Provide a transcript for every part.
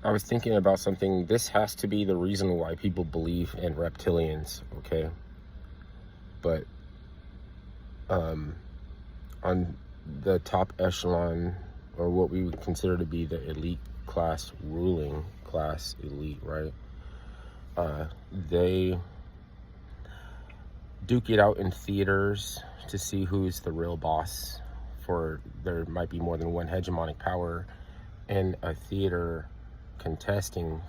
I was thinking about something. This has to be the reason why people believe in reptilians, okay? But on the top echelon, or what we would consider to be the elite class, ruling class elite, right? They duke it out in theaters to see who's the real boss. For there might be more than one hegemonic power in a theater contesting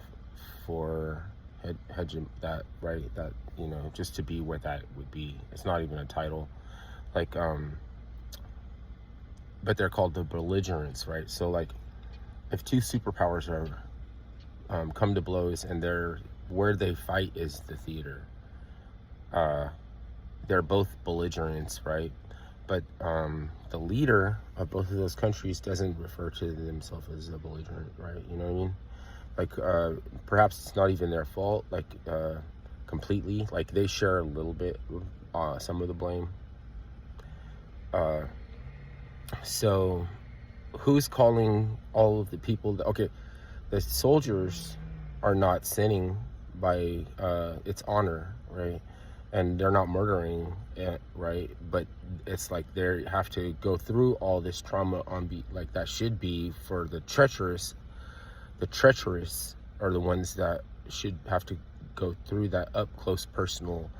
for that, right? That, just to be what that would be. It's not even a title. Like, but they're called the belligerents, right? So, like, if two superpowers are come to blows, and where they fight is the theater. They're both belligerents, right? But the leader of both of those countries doesn't refer to themselves as a belligerent, right? You know what I mean? Like, perhaps it's not even their fault, like, completely. Like, they share a little bit, some of the blame. So who's calling all of the people okay, the soldiers are not sinning by its honor, right? And they're not murdering it, right? But it's like they have to go through all this trauma like that should be for the treacherous. The treacherous are the ones that should have to go through that up close personal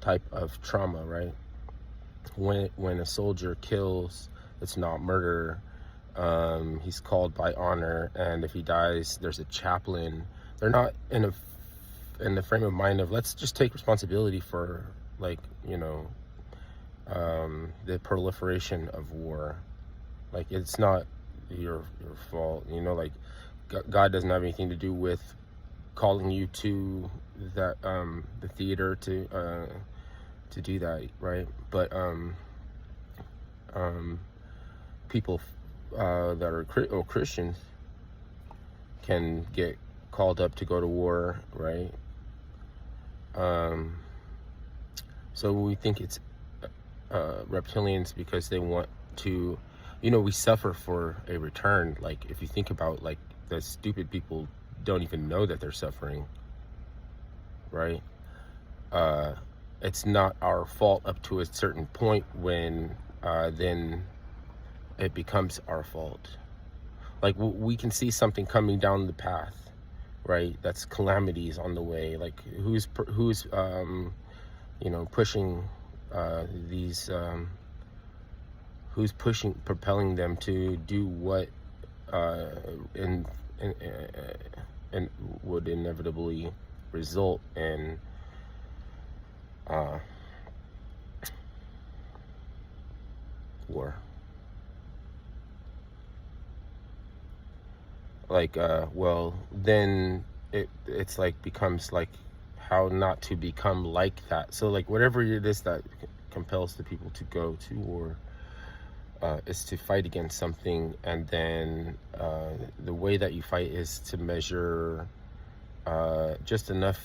type of trauma, right? When a soldier kills, it's not murder. He's called by honor, and if he dies, there's a chaplain. They're not in the frame of mind of, let's just take responsibility for, like, the proliferation of war. Like, it's not your fault, like, God doesn't have anything to do with calling you to that the theater to do that, right? But people that are Christians can get called up to go to war, right? So we think it's reptilians because they want to, we suffer for a return. Like, if you think about, like, the stupid people don't even know that they're suffering, right? It's not our fault up to a certain point when then it becomes our fault. Like, we can see something coming down the path, right? That's calamities on the way. Like, who's pushing these who's propelling them to do what and would inevitably result in war. Like, well, then it's like becomes like how not to become like that. So, like, whatever it is that compels the people to go to war is to fight against something, and then the way that you fight is to measure just enough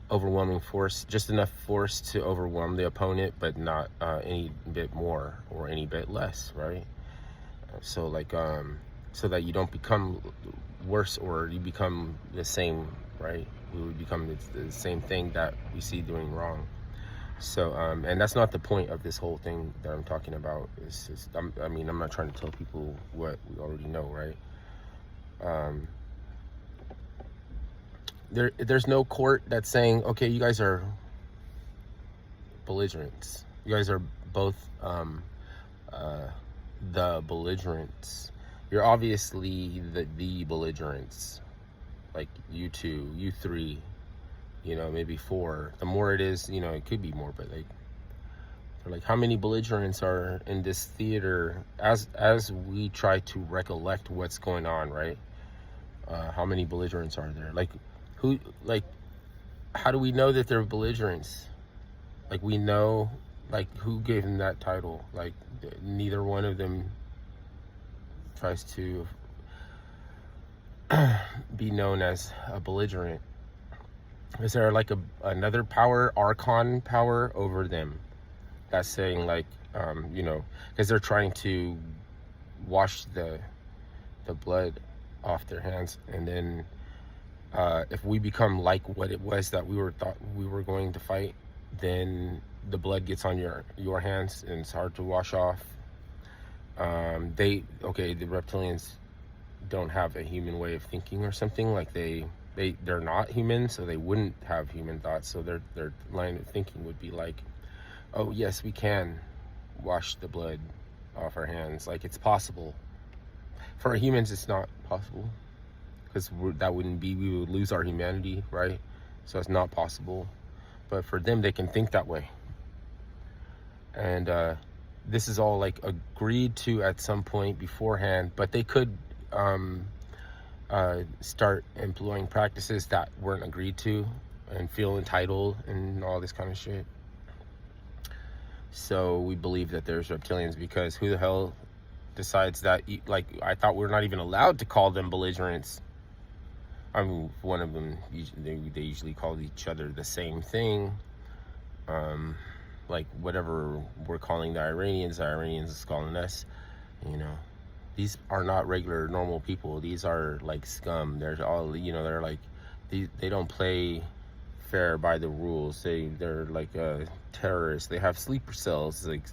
overwhelming force, just enough force to overwhelm the opponent, but not any bit more or any bit less, right? So, like, so that you don't become worse or you become the same, right? We would become the same thing that we see doing wrong. So, and that's not the point of this whole thing that I'm talking about. I'm not trying to tell people what we already know, right? There's no court that's saying, okay, you guys are belligerents. You guys are both the belligerents. You're obviously the belligerents. Like, you two, you three, maybe four. The more it is, it could be more, but, like, they're like, how many belligerents are in this theater as we try to recollect what's going on, right? How many belligerents are there? Like, how do we know that they're belligerents? Like, we know, like, who gave them that title? Like, neither one of them tries to be known as a belligerent. Is there, like, another power, archon power over them that's saying, like, because they're trying to wash the blood off their hands. And then if we become like what it was that we were thought we were going to fight, then the blood gets on your hands and it's hard to wash off. The reptilians don't have a human way of thinking or something. Like they're not human, so they wouldn't have human thoughts. So their line of thinking would be like, oh yes, we can wash the blood off our hands. Like, it's possible. For humans, it's not possible, because we would lose our humanity, right? So it's not possible. But for them, they can think that way. And this is all like agreed to at some point beforehand, but they could start employing practices that weren't agreed to and feel entitled and all this kind of shit. So we believe that there's reptilians, because who the hell decides that? Like, I thought we're not even allowed to call them belligerents. I mean, one of them, they usually call each other the same thing. Like, whatever we're calling the Iranians is calling us, you know. These are not regular, normal people. These are like scum. They're all, they're like, they don't play fair by the rules. They're like terrorists. They have sleeper cells. Like,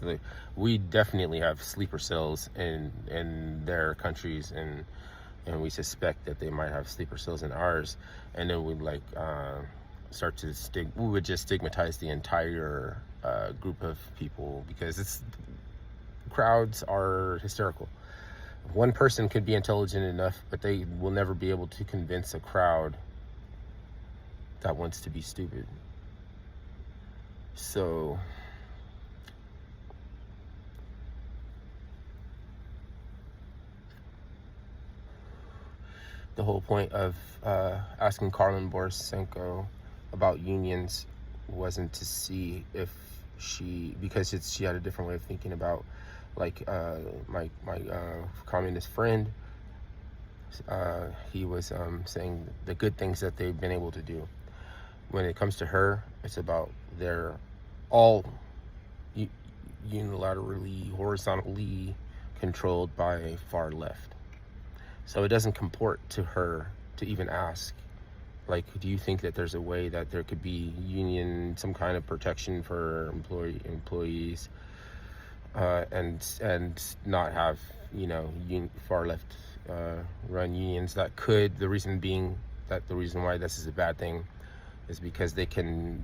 we definitely have sleeper cells in their countries, and we suspect that they might have sleeper cells in ours. And then we we would just stigmatize the entire group of people, because crowds are hysterical. One person could be intelligent enough, but they will never be able to convince a crowd that wants to be stupid. So the whole point of asking Karlin Borisenko about unions wasn't to see if because she had a different way of thinking about, like, my communist friend. He was saying the good things that they've been able to do. When it comes to her, it's about they're all unilaterally, horizontally controlled by far left. So it doesn't comport to her to even ask, like, do you think that there's a way that there could be some kind of protection for employees, and not have, far left run unions that could. The reason why this is a bad thing is because they can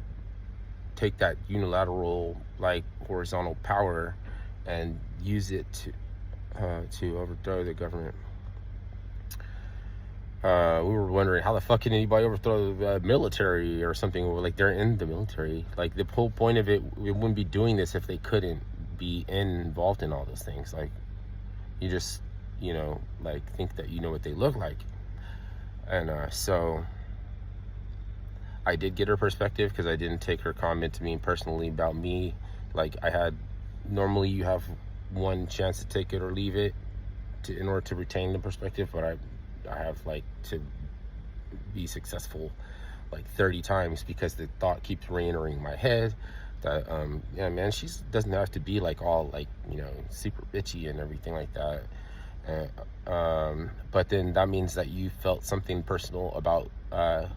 take that unilateral, like, horizontal power and use it to overthrow the government. We were wondering, how the fuck can anybody overthrow the military or something? Like, they're in the military. Like, the whole point of it, we wouldn't be doing this if they couldn't be involved in all those things. Like, you just, think that you know what they look like. And so I did get her perspective, because I didn't take her comment to mean personally about me. Like, normally you have one chance to take it or leave it in order to retain the perspective, but I have, like, to be successful like 30 times, because the thought keeps re-entering my head that yeah, man, she doesn't have to be like all, like, super bitchy and everything like that. But then that means that you felt something personal about her,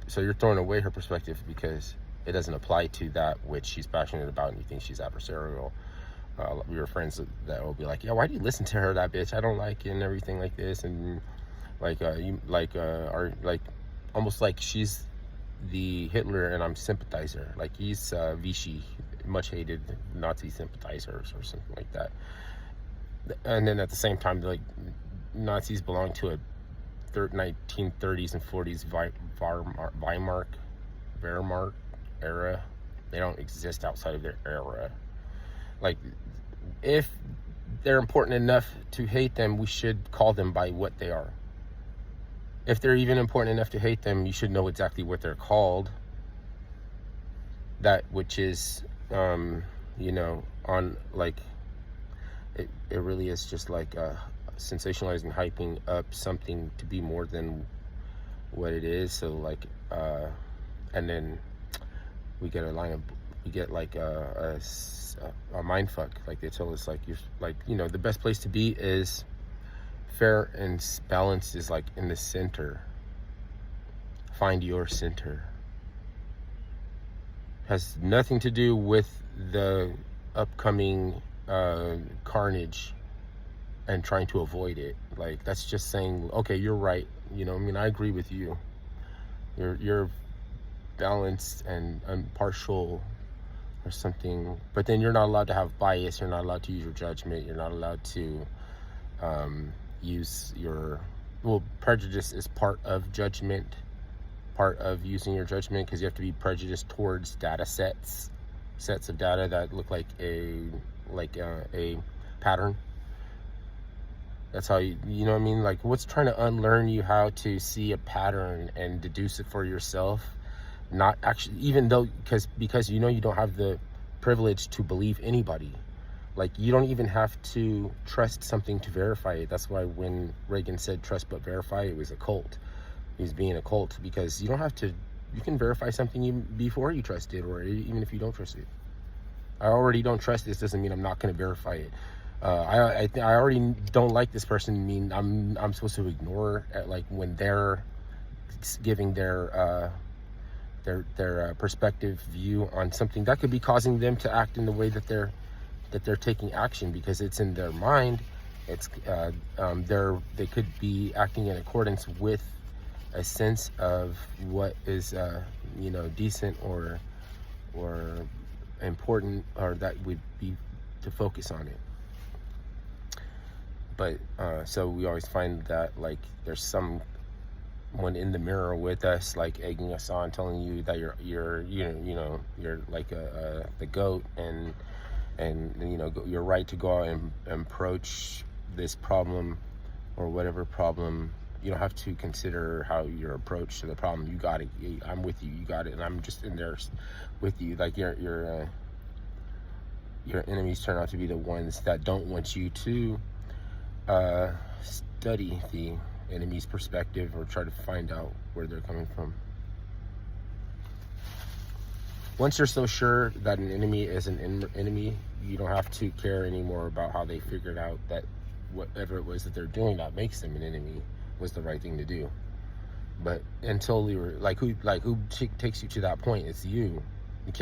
so you're throwing away her perspective because it doesn't apply to that which she's passionate about, and you think she's adversarial. We were friends that will be like, yeah, why do you listen to her, that bitch? I don't like it, and everything like this. And almost like she's the Hitler and I'm sympathizer. Like, he's Vichy, much hated Nazi sympathizers or something like that. And then at the same time, like, Nazis belong to a 1930s and 40s Wehrmacht era. They don't exist outside of their era. Like, if they're important enough to hate them, we should call them by what they are. If they're even important enough to hate them, you should know exactly what they're called. That which is, on, like, it really is just like sensationalizing, hyping up something to be more than what it is. So, like, and then we get like a mind fuck. Like, they tell us, like, you're like, the best place to be is fair and balance is like in the center. Find your center. Has nothing to do with the upcoming carnage and trying to avoid it. Like, that's just saying, okay, you're right. You know, I mean, I agree with you. You're balanced and impartial or something, but then you're not allowed to have bias. You're not allowed to use your judgment. You're not allowed to use your, well, prejudice is part of judgment, part of using your judgment, because you have to be prejudiced towards sets of data that look like a pattern. That's how you know what I mean? Like, what's trying to unlearn you how to see a pattern and deduce it for yourself? Not actually, even though, because you know you don't have the privilege to believe anybody. Like, you don't even have to trust something to verify it. That's why when Reagan said trust but verify, it was a cult. He was being a cult, because you don't have to, you can verify something even before you trust it, or even if you don't trust it. I already don't trust this doesn't mean I'm not going to verify it. I already don't like this person, mean I'm supposed to ignore like when they're giving their perspective view on something that could be causing them to act in the way that they're taking action, because it's in their mind. It's they could be acting in accordance with a sense of what is you know, decent or important, or that would be to focus on it. But so we always find that, like, there's someone in the mirror with us, like egging us on, telling you that you're you're like the goat, and you know, you're right to go out and approach this problem or whatever problem. You don't have to consider how your approach to the problem. You got it. I'm with you. You got it. And I'm just in there with you. Like, your enemies turn out to be the ones that don't want you to study the enemy's perspective or try to find out where they're coming from. Once you're so sure that an enemy is an enemy, you don't have to care anymore about how they figured out that whatever it was that they're doing that makes them an enemy was the right thing to do. But until you were who takes you to that point? It's you. You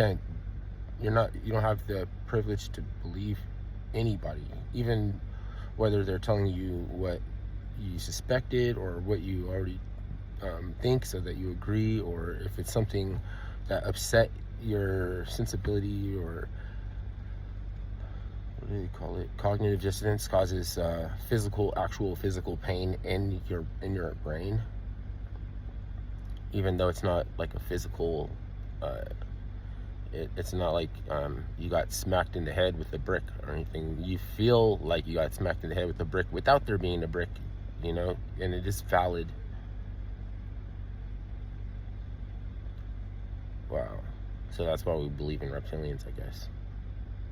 don't have the privilege to believe anybody, even whether they're telling you what you suspected or what you already think, so that you agree, or if it's something that upset your sensibility, or what do they call it? Cognitive dissonance, causes actual physical pain in your brain, even though it's not like a physical. It's not like you got smacked in the head with a brick or anything. You feel like you got smacked in the head with a brick without there being a brick, you know, and it is valid. Wow. So that's why we believe in reptilians, I guess.